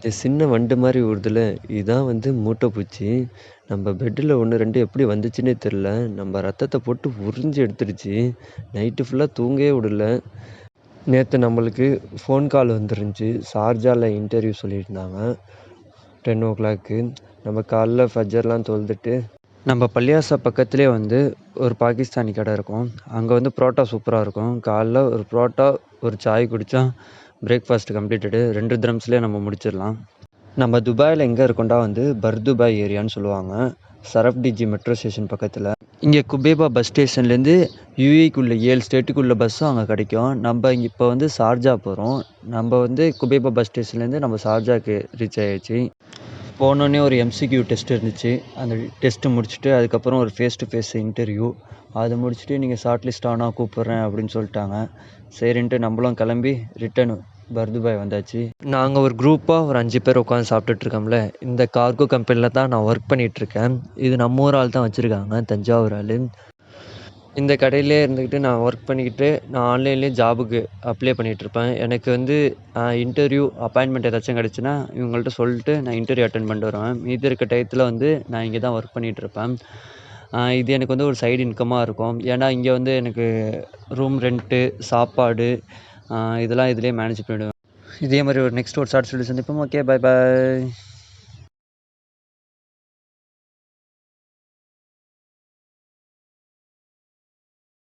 இந்த சின்ன வண்டு மாரி ஊருதுல, இதான் மூட்டைப்பூச்சி. நம்ம பெட்டுல 1, 2 எப்படி வந்துச்சுன்னே தெரில. நம்ம ரத்தத்த போட்டு உறிஞ்சு எடுத்துருச்சு. நைட்டு ஃபுல்லா தூங்கவே விடல. நேத்து நம்மளுக்கு ஃபோன் கால் வந்துருந்துச்சு. ஷார்ஜால இன்டர்வியூ சொல்லியிருந்தாங்க. 10:00க்கு. நம்ம காலைல ஃபஜர்லாம் தொழுதுட்டு, நம்ம பள்ளியாசா பக்கத்திலேயே ஒரு பாகிஸ்தானி கடை இருக்கும். அங்கே புரோட்டா சூப்பராக இருக்கும். காலைல ஒரு புரோட்டா, ஒரு சாய் குடித்தா பிரேக்ஃபாஸ்ட் கம்ப்ளீட்டடு. 2 திரம்ஸ்லேயே நம்ம முடிச்சிடலாம். நம்ம துபாயில் எங்கே இருக்கோம்டா பர்துபாய் ஏரியான்னு சொல்லுவாங்க. சரப்டிஜி மெட்ரோ ஸ்டேஷன் பக்கத்தில். இங்கே குபேபா பஸ் ஸ்டேஷன்லேருந்து யுஏக்குள்ளே 7 ஸ்டேட்டுக்குள்ள பஸ்ஸும் அங்கே கிடைக்கும். நம்ம இங்கே இப்போ ஷார்ஜா போகிறோம். நம்ம குபேபா பஸ் ஸ்டேஷன்லேருந்து நம்ம ஷார்ஜாக்கு ரீச் ஆகிடுச்சு. போனோடனே ஒரு எம்சிக்யூ டெஸ்ட் இருந்துச்சு. அந்த டெஸ்ட்டு முடிச்சுட்டு அதுக்கப்புறம் ஒரு ஃபேஸ் டு ஃபேஸ் இன்டர்வியூ. அதை முடிச்சுட்டு நீங்கள் ஷார்ட் லிஸ்ட் ஆனால் கூப்பிட்றேன் அப்படின்னு சொல்லிட்டாங்க. சரின்ட்டு நம்மளும் கிளம்பி ரிட்டர்னு பர்துபாய் வந்தாச்சு. நாங்கள் ஒரு குரூப்பாக ஒரு 5 பேர் உட்காந்து சாப்பிட்டுட்ருக்கோம்ல. இந்த கார்கோ கம்பெனியில் தான் நான் ஒர்க் பண்ணிகிட்ருக்கேன். இது நம்ம ஊர் ஆள் தான் வச்சுருக்காங்க, தஞ்சாவூர் ஆள். இந்த கடையிலே இருந்துக்கிட்டு நான் ஒர்க் பண்ணிக்கிட்டு நான் ஆன்லைன்லேயே ஜாபுக்கு அப்ளை பண்ணிகிட்ருப்பேன். எனக்கு இன்டர்வியூ அப்பாயின்மெண்ட் ஏதாச்சும் கிடச்சுன்னா இவங்கள்ட்ட சொல்லிட்டு நான் இன்டர்வியூ அட்டெண்ட் பண்ணிட்டு வருவேன். மீதி இருக்க டயத்தில் நான் இங்கே தான் ஒர்க் பண்ணிகிட்ருப்பேன். இது எனக்கு ஒரு சைடு இன்கமாக இருக்கும். ஏன்னா இங்கே எனக்கு ரூம் ரெண்ட்டு, சாப்பாடு இதெல்லாம் இதிலே மேனேஜ் பண்ணிவிடுவேன். இதே மாதிரி ஒரு நெக்ஸ்ட் ஒரு ஷார்ட் சொல்லி சந்திப்போம். Okay, bye bye.